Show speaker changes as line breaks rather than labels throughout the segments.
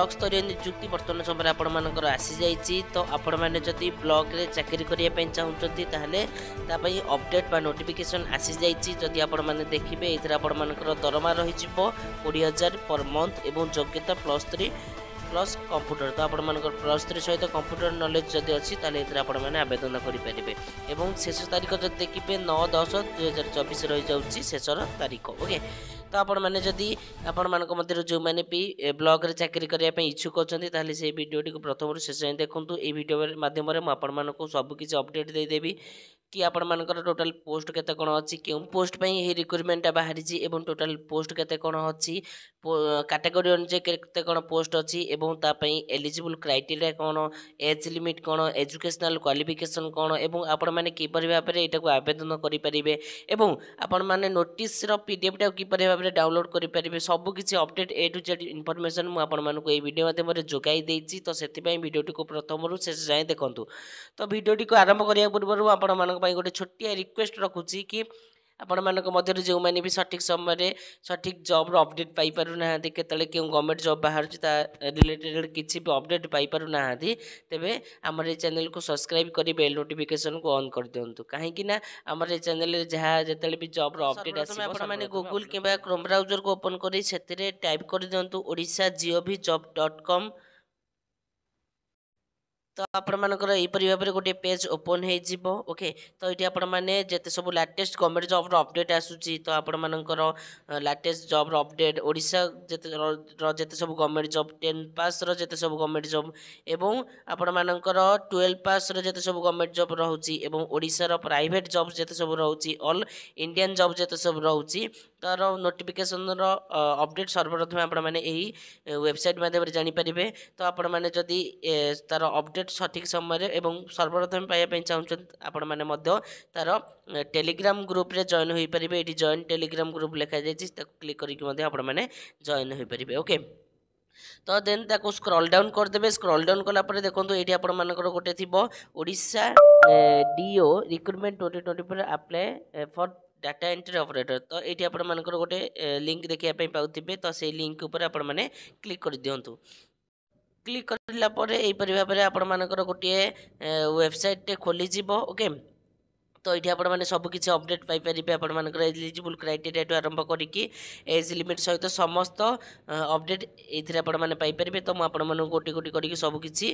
Block स्तरीय नियुक्ति बर्तमान समय आपण मानकर आसी जाइए। तो आपण मैंने जदि ब्लॉक रे चाकरी करने चाहते ताहले तापई अपडेट बा नोटिफिकेशन आसी जाइए। जदि आपण मैंने देखिए ये आपण मानकर दरमा रही 20,000 पर मंथ एवं योग्यता +3 प्लस कंप्यूटर। तो आपण मानकर +3 सहित कंप्यूटर नॉलेज जदि अच्छी ताले एथरे आपण माने आवेदन करि परिबे। एवं शेष तारीख जदि देखिबे 9/10/2024 रही जाउची शेषर तारीख। ओके, तो आपण माने जदि आपण मानक मध्य जो माने भी ब्लॉग रे चाकरी करिया पे इच्छुक अछंती ताले से वीडियोटी को प्रथम शेष जाए देखंतु। ए वीडियो माध्यम रे म आपण मानको सब किछि अपडेट दे देबी कि आपण मानकर टोटल पोस्ट केते कोन अछि, केउ पोस्ट पई हे रिक्रूटमेंट बाहरी छि एवं टोटल पोस्ट केते कोन अछि, कैटेगरी अनुसार केते कोन पोस्ट अछि एवं ता पई एलिजिबल क्राइटेरिया कोन, एज लिमिट कोन, एजुकेशनल क्वालिफिकेशन कोन एवं आपण माने कि परि भाबरे एटा को आवेदन करि परिबे एवं आपण माने नोटिस रो पीडीएफ टा कि परि भाबरे डाउनलोड करि परिबे। सब किछि update A to Z information मु आपण मानको ए वीडियो माध्यम रे जोगाई देछि। तो सेति पई वीडियोटी को प्रथम रु शेष जाए देखंतु। तो वीडियोटी को आरंभ करिया पूर्व आपण मानको पई गोटे छोटिया रिक्वेस्ट रखुछि कि आपण मानक मध्य जो मैंने भी सठिक समय सठिक जॉब रो अपडेट पाई पारु ना केतले क्यों गवर्नमेंट जॉब बाहर ता रिलेटेड किछि भी अपडेट पाई पारु ना तेबे हमर ए चैनल को सब्सक्राइब करी बेल नोटिफिकेशन को ऑन कर दियंतु। काहे कि ना हमर ए चैनल रे जहा जेतले भी जॉब रो अपडेट आसी आपण माने गूगल किबा क्रोम ब्राउजर को ओपन करी सेतिरे टाइप कर दियंतु odisha.gov.com। तो आपण मानकर एपरि भाबरे गोटे पेज ओपन हे जिवो। ओके, तो ये आपण माने जेते सब लेटेस्ट गवर्नमेंट जॉब रो अपडेट आसुची तो आपण मानकर लेटेस्ट जॉब रो अपडेट ओडिशा जेते सब गवर्नमेंट जॉब 10 पास रो जेते सब गवर्नमेंट जॉब एवं आपण मानकर 12 पास रो जेते सब गवर्नमेंट जॉब रहउची एवं ओडिशा रो प्राइवेट जॉब जेते सब रहउची ऑल इंडियन जॉब जेते सब रहउची तार नोटिफिकेशन रो अपडेट सर्वप्रथम आपण माने एही वेबसाइट माध्यम रे जानि परिबे। तो आपण माने जदी तार अपडेट सठिक समय एवं सर्वप्रथम पाइबा चाहूँ आपण मैंने तार टेलीग्राम ग्रुप रे जॉइन हो पारे। ये जॉइन टेलीग्राम ग्रुप लिखा जाए क्लिक करके जॉइन हो पारे। ओके, तो देन ताको स्क्रॉल डाउन कर देबे। स्क्रॉल डाउन कला परे देखंतु एठी आपण मानकर गोटे थिबो Odisha DO recruitment 2024 apply for data entry operator. तो ये आपण मानकर गोटे लिंक देखिया पई पाउथिबे। तो से लिंक ऊपर आपण माने क्लिक कर दियंतु। क्लिक करला परे एई परि भाबरे आपण मानकर गोटे वेबसाइट टे खोली जिवो। ओके, तो ये आपण मैंने सब किसी अपडेट पाइपर आपण मानकर एलिजिबल क्राइटेरिया टू आरंभ करिकी एज लिमिट सहित समस्त अपडेट ये आपण मैंने पाइपर। तो मुझे गोटी गोटी करके सब किसी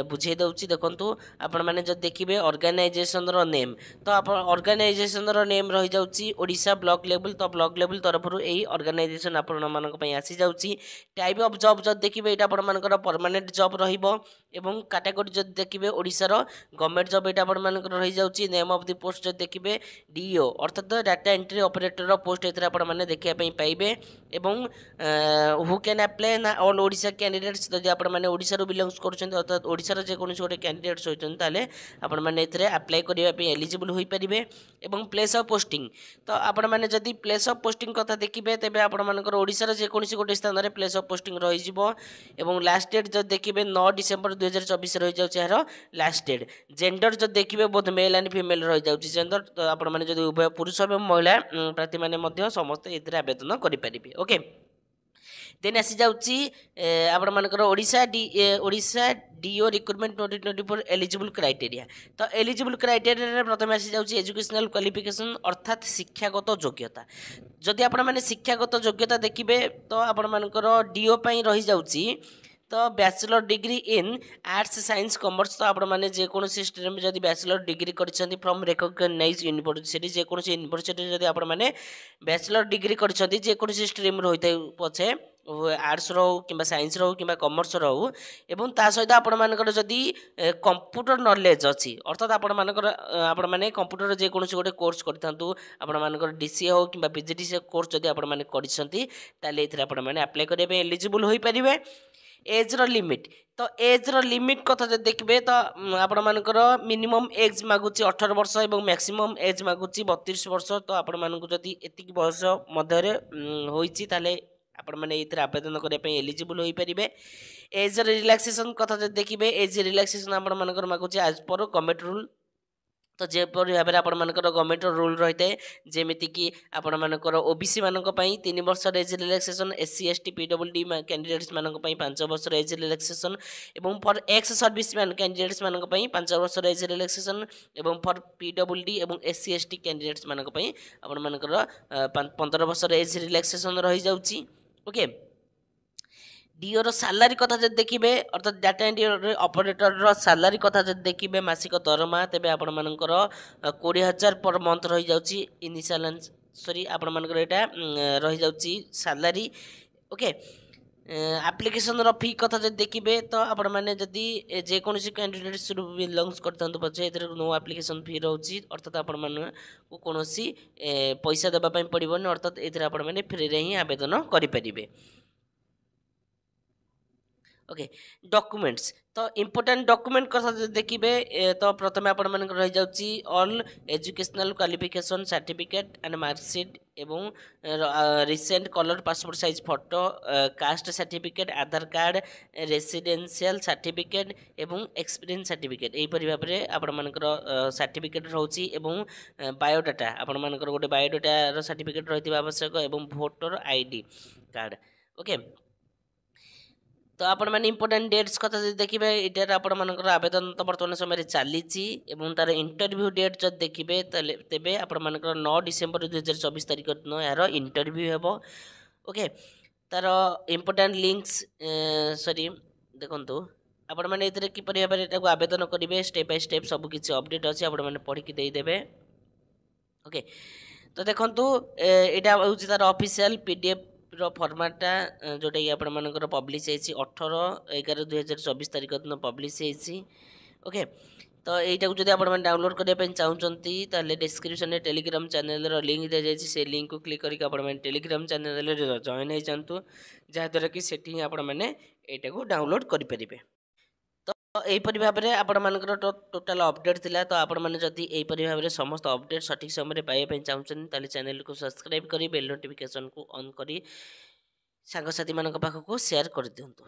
बुझे दूसरी देखूँ। आपण मैंने जब देखिए ऑर्गेनाइजेशन रो नेम तो आप ऑर्गेनाइजेशन रो नेम रही जाउची ओडिशा ब्लॉक लेवल। तो ब्लॉक लेवल तरफ यही ऑर्गेनाइजेशन आपण मानक पई आसी जाउची। टाइप ऑफ जॉब जब देखिए ये आपण मानकर परमानेंट जॉब रहिबो एवं कैटेगरी जब देखिए ओडिशा रो गवर्नमेंट जॉब ये आपण मानकर रही जाउची। नेम ऑफ द पोस्ट जब देखिए डीओ अर्थात डाटा एंट्री ऑपरेटर पोस्ट ये आपण मैंने देखिया पाइबे एवं हु कैन अप्लाई ना ऑल ओडिशा कैंडिडेट्स। जब आपण मैंने ओडिशा रो बिलोंग्स करछन अर्थात ओडिशा रो जे कोनोसी गोटे कैंडिडेट्स होइछन ताले आपण मैंने एथरे अप्लाई करिया पे एलिजिबल होई परिबे। एवं प्लेस ऑफ पोस्टिंग तो आपण मैंने जदी प्लेस ऑफ पोस्टिंग कथा देखिबे तेबे आपण मानकर ओडिशा रो जे कोनोसी गोटे स्थान रे प्लेस ऑफ पोस्टिंग रही जिवो। एवं लास्ट डेट जब देखिए 9 डिसेंबर 2024 रही जाउछ यार लास्ट डेट। जेंडर जब देखिए बोथ मेल एंड फीमेल रही जाउछ जेंडर। तो आपण माने जदी उभय पुरुष एवं महिला प्रार्थी माने मध्य समस्त एथरे आवेदन करि परिबे। ओके, देन आसी जाउची आपण मानकर Odisha DO recruitment 2024 eligible criteria. तो एलिजिबल क्राइटेरिया प्रथम आसी जाउची एजुकेशनल क्वालिफिकेशन अर्थात शिक्षागत योग्यता। जदि आपण माने शिक्षागत योग्यता देखिबे तो आपण मानकर डीओ पई रही जाउची तो bachelor degree in arts science commerce. तो आपण माने जे कोनोसी स्ट्रीम जदि बैचलर डिग्री करछंती फ्रॉम रिकॉग्नाइज्ड यूनिवर्सिटी जे कोनोसी यूनिवर्सिटी जदि आपण माने बैचलर डिग्री करछंती जे कोनोसी स्ट्रीम रहितै पछे आर्ट्स रो किंबा साइंस रो किंबा कॉमर्स रो एवं ता सहित आपण मानकर जदि कंप्यूटर नॉलेज अछि अर्थात आपण माने कंप्यूटर जे कोनोसी गोटे कोर्स करथांतु आपण मानकर डीसीए हो किंबा पीजीडीसीए कोर्स जदि आपण माने करिसंती ताले एथरे आपण माने अप्लाई करिया पे एलिजिबल होई परिबे। एज रो लिमिट तो एज रो लिमिट कथा जब देखिए तो आपण मानकर मिनिमम एज मागुची 18 वर्ष एवं मैक्सिमम एज मागुची 32 वर्ष। तो आपण मानक जदि एतिक बयस मध्य होईची ताले आपण माने एथरे आवेदन करिया पे एलिजिबल होई परिबे। एज रिलैक्सेशन कथा जब देखिए एज रिलैक्सेशन आपण मानकर मागुची एज पर गवर्नमेंट रूल तो जेपरि भाव में आपर गवर्नमेंट रूल रही है जमीक आपण मानकर ओबीसी मानक 3 वर्ष age relaxation SC ST PWD candidates मानक 5 वर्ष एज रिलैक्सेशन एवं for ex service man candidates मानक 5 वर्ष एज रिलैक्सेशन एवं फॉर पीडब्ल्यूडी एवं एससी एसटी कैंडिडेट्स मानक आपण मानकर 15 वर्ष एज रिलैक्सेशन रही जाउची ओके डीओर सालारी कथा जब देखिए अर्थात डाटा एंट्री ऑपरेटर सालारी कथा जब देखिए मासिक दरमा तेज आपण मानकर 20,000 पर मंथ रही जाउची इनिशियल सॉरी आपण मानकर एटा रही जाउची सालारी ओके एप्लिकेशन रो फी कथा जब देखिए तो आपण माने जदी जेकोसी कैंडिडेट्स बिलोंग्स करता पछे एथरे नो एप्लिकेशन फी रहउची अर्थात आपण माने को कोनोसी पैसा देबा पई पड़िबोनी अर्थात एथरे आपण माने फ्री रे ही आवेदन करि परिबे ओके डॉक्यूमेंट्स तो इम्पोर्टेंट डॉक्यूमेंट कथा देखिए तो प्रथम आपण मन रही जाउची all educational qualification certificate and marksheet एवं recent colour passport size photo caste certificate Aadhaar card residential certificate एवं एक्सपीरियंस सर्टिफिकेट एहीपरि भाव में आपण मानकर सर्टिफिकेट रहउची एवं बायोडाटा आपण मानकर गोटे बायोडाटा रो सर्टिफिकेट रहितबा आवश्यक एवं वोटर आईडी कार्ड ओके तो आपण मैंने इंपोर्टेंट डेट्स कथा देखिए इटार आपण मानकर आवेदन तो बर्तमान समय चली तार इंटरव्यू डेट जब देखिए तेबे आपण मानकर 9 डिसेम्बर 2024 तारिख दिन यार इंटरव्यू हेबो ओके तार इंपोर्टेंट लिंक्स सॉरी देखंतु आपण माने एतरे किपरि भाबरे एटाको आवेदन करिवे स्टेप बाय स्टेप सब किछि अपडेट अछि आपण माने पढि कि देई देबे ओके तो देखंतु एटा होछि तार ऑफिशियल पीडीएफ रो फॉर्मेटा जोटा कि आपण मानकर पब्लिश होइछि 18/11/2024 तारिख दिन पब्लिश होइछि ओके तो एटा को जदि आपण माने डाउनलोड करिया पे चाहुचंती ताले डिस्क्रिप्शन में टेलीग्राम चैनल रो लिंक दे जाइछि से लिंक को क्लिक करके आपण माने टेलीग्राम चैनल रे जॉइन हो जांतु जहा द्वारा कि सेठी आपण माने एटा को डाउनलोड करि परिबे तो एहीपरि भाव में आपण मानकर टोटल अपडेट थिला तो आपण माने जदि एहीपरि भाव में समस्त अपडेट सठिक समय पाइबा ପାଇଁ चाहुचंती ताले चैनल को सब्सक्राइब करी बेल नोटिफिकेशन को ऑन करी सांगसाथी मानक पाखको शेयर कर दियंतु।